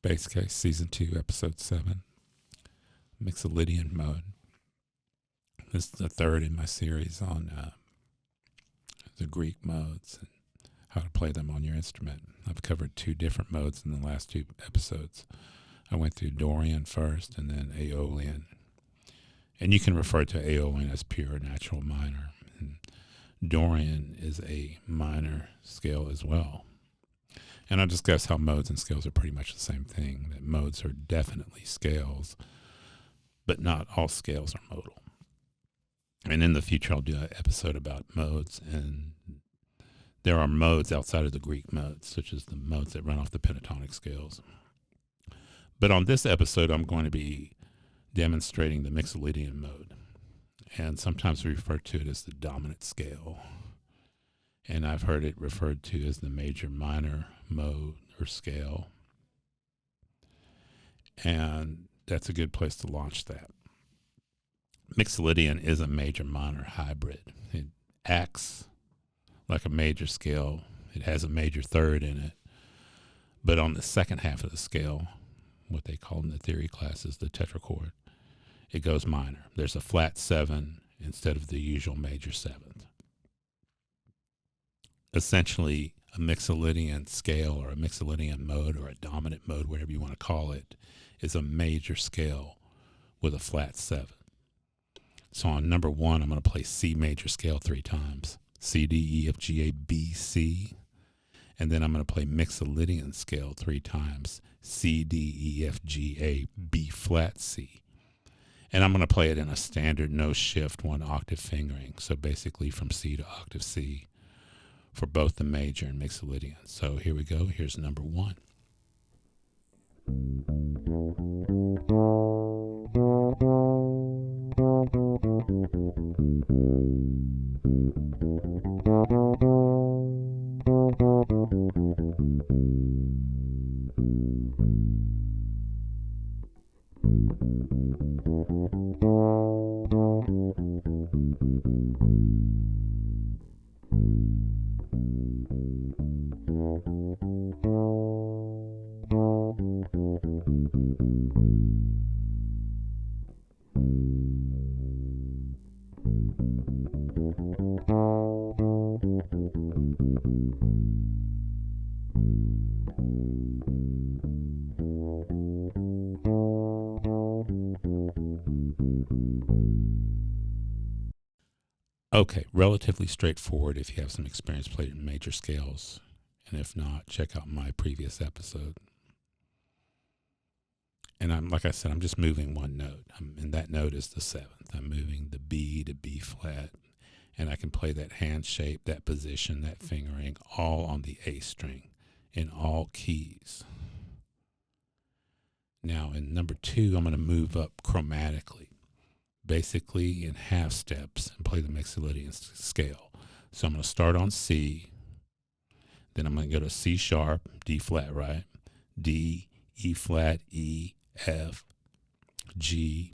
Bass Case, Season 2, Episode 7, Mixolydian mode. This is the third in my series on the Greek modes and how to play them on your instrument. I've covered 2 different modes in the last 2 episodes. I went through Dorian first and then Aeolian. And you can refer to Aeolian as pure natural minor. And Dorian is a minor scale as well. And I'll discuss how modes and scales are pretty much the same thing, that modes are definitely scales, but not all scales are modal. And in the future, I'll do an episode about modes, and there are modes outside of the Greek modes, such as the modes that run off the pentatonic scales. But on this episode, I'm going to be demonstrating the Mixolydian mode, and sometimes we refer to it as the dominant scale. And I've heard it referred to as the major minor mode or scale. And that's a good place to launch that. Mixolydian is a major minor hybrid. It acts like a major scale. It has a major third in it. But on the second half of the scale, what they call in the theory classes the tetrachord, it goes minor. There's a flat 7 instead of the usual major 7th. Essentially, a Mixolydian scale or a Mixolydian mode or a dominant mode, whatever you want to call it, is a major scale with a flat 7. So on number 1, I'm going to play C major scale 3 times. C, D, E, F, G, A, B, C. And then I'm going to play Mixolydian scale 3 times. C, D, E, F, G, A, B flat, C. And I'm going to play it in a standard no shift 1 octave fingering. So basically from C to octave C for both the major and Mixolydian. So here we go. Here's number 1. Okay, relatively straightforward if you have some experience playing major scales. And if not, check out my previous episode. And like I said, I'm just moving 1 note. And that note is the 7th. I'm moving the B to B flat. And I can play that hand shape, that position, that fingering, all on the A string in all keys. Now in number 2, I'm going to move up chromatically, basically in half steps, and play the Mixolydian scale. So I'm going to start on C, then I'm going to go to C sharp, D flat, right? D, E flat, E, F, G,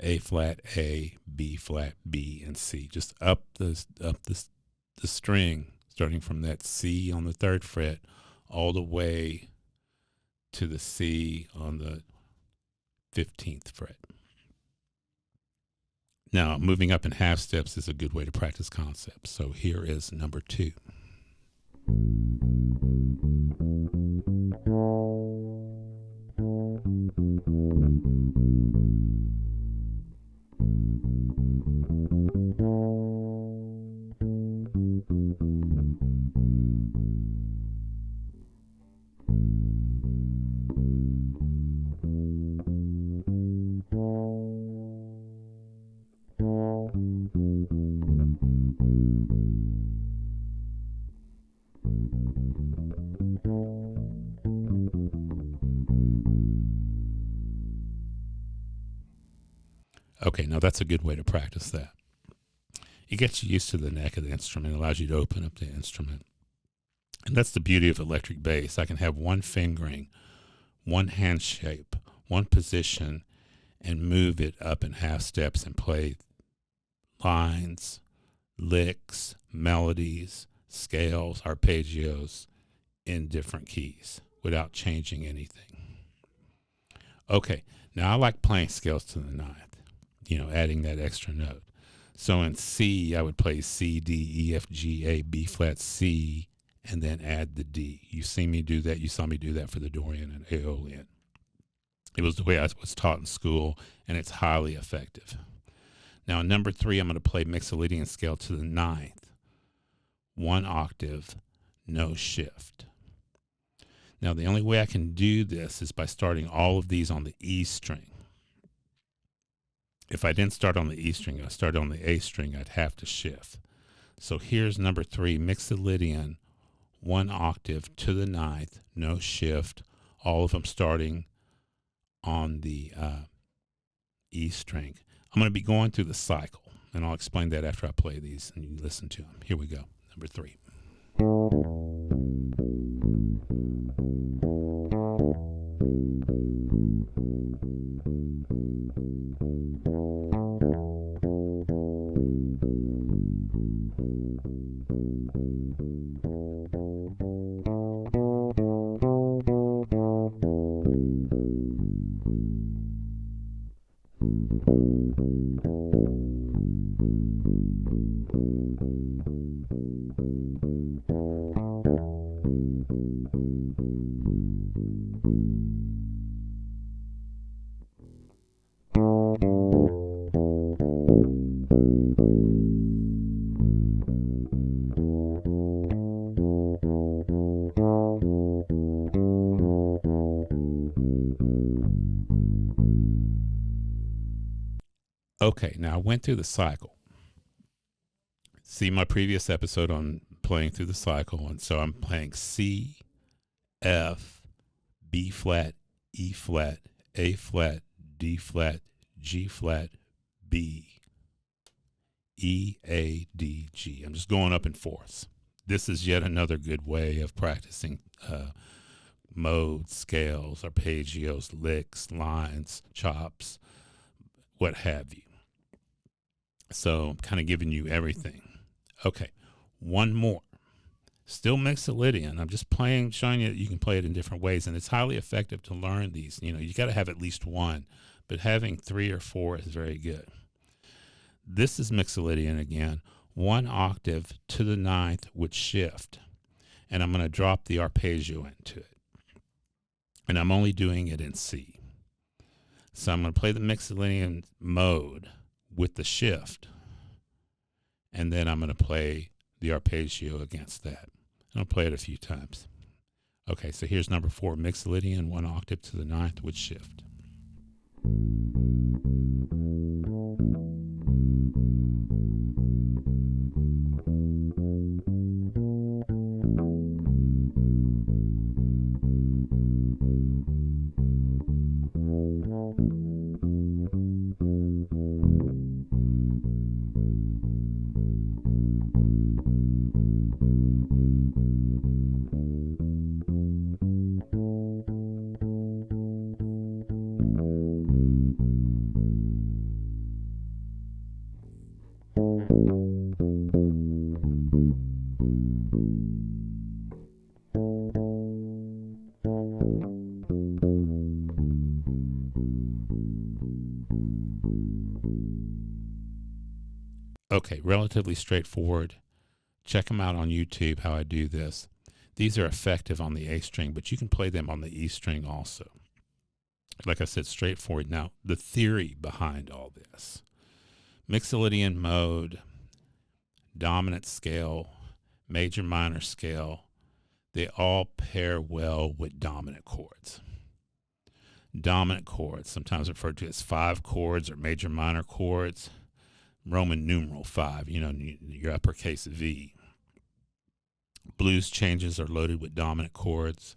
A flat, A, B flat, B, and C. Just up the string, starting from that C on the 3rd fret all the way to the C on the 15th fret. Now, moving up in half steps is a good way to practice concepts. So here is number 2. Okay, now that's a good way to practice that. It gets you used to the neck of the instrument, allows you to open up the instrument. And that's the beauty of electric bass. I can have 1 fingering, 1 hand shape, 1 position, and move it up in half steps and play lines, licks, melodies, scales, arpeggios in different keys. without changing anything. Okay, now I like playing scales to the ninth, adding that extra note. So in C, I would play C, D, E, F, G, A, B flat, C, and then add the D. You see me do that. You saw me do that for the Dorian and Aeolian. It was the way I was taught in school, and it's highly effective. Now, in number 3, I'm going to play Mixolydian scale to the ninth, 1 octave, no shift. Now, the only way I can do this is by starting all of these on the E string. If I didn't start on the E string, I started on the A string, I'd have to shift. So here's number 3, Mixolydian, 1 octave to the ninth, no shift, all of them starting on the E string. I'm going to be going through the cycle, and I'll explain that after I play these and you listen to them. Here we go, number 3. Okay, now I went through the cycle. See my previous episode on playing through the cycle, and so I'm playing C, F, B flat, E flat, A flat, D flat, G flat, B, E, A, D, G. I'm just going up in fourths. This is yet another good way of practicing modes, scales, arpeggios, licks, lines, chops, what have you. So I'm kind of giving you everything. Okay, one more. Still Mixolydian. I'm just showing you that you can play it in different ways, and it's highly effective to learn these. You got to have at least one, but having 3 or 4 is very good. This is Mixolydian again, 1 octave to the ninth with shift, and I'm going to drop the arpeggio into it, and I'm only doing it in C. So I'm going to play the Mixolydian mode with the shift, and then I'm going to play the arpeggio against that. And I'll play it a few times. Okay, so here's number 4, Mixolydian, 1 octave to the ninth with shift. Okay, relatively straightforward. Check them out on YouTube, how I do this. These are effective on the A string, but you can play them on the E string also. Like I said, straightforward. Now, the theory behind all this. Mixolydian mode, dominant scale, major minor scale, they all pair well with dominant chords. Dominant chords, sometimes referred to as 5 chords or major minor chords. Roman numeral 5, your uppercase V. Blues changes are loaded with dominant chords.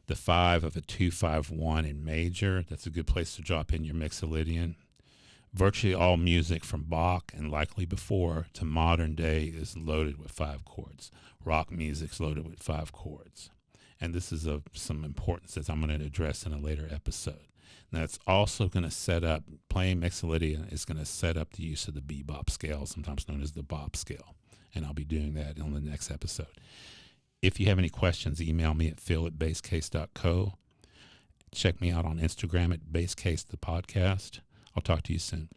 The 5 of a 2-5-1 in major, that's a good place to drop in your Mixolydian. Virtually all music from Bach and likely before to modern day is loaded with 5 chords. Rock music's loaded with 5 chords. And this is of some importance that I'm going to address in a later episode. Now, it's also going to set up, playing Mixolydian is going to set up the use of the bebop scale, sometimes known as the bop scale. And I'll be doing that on the next episode. If you have any questions, email me at phil@basecase.co. Check me out on Instagram at basecase the podcast. I'll talk to you soon.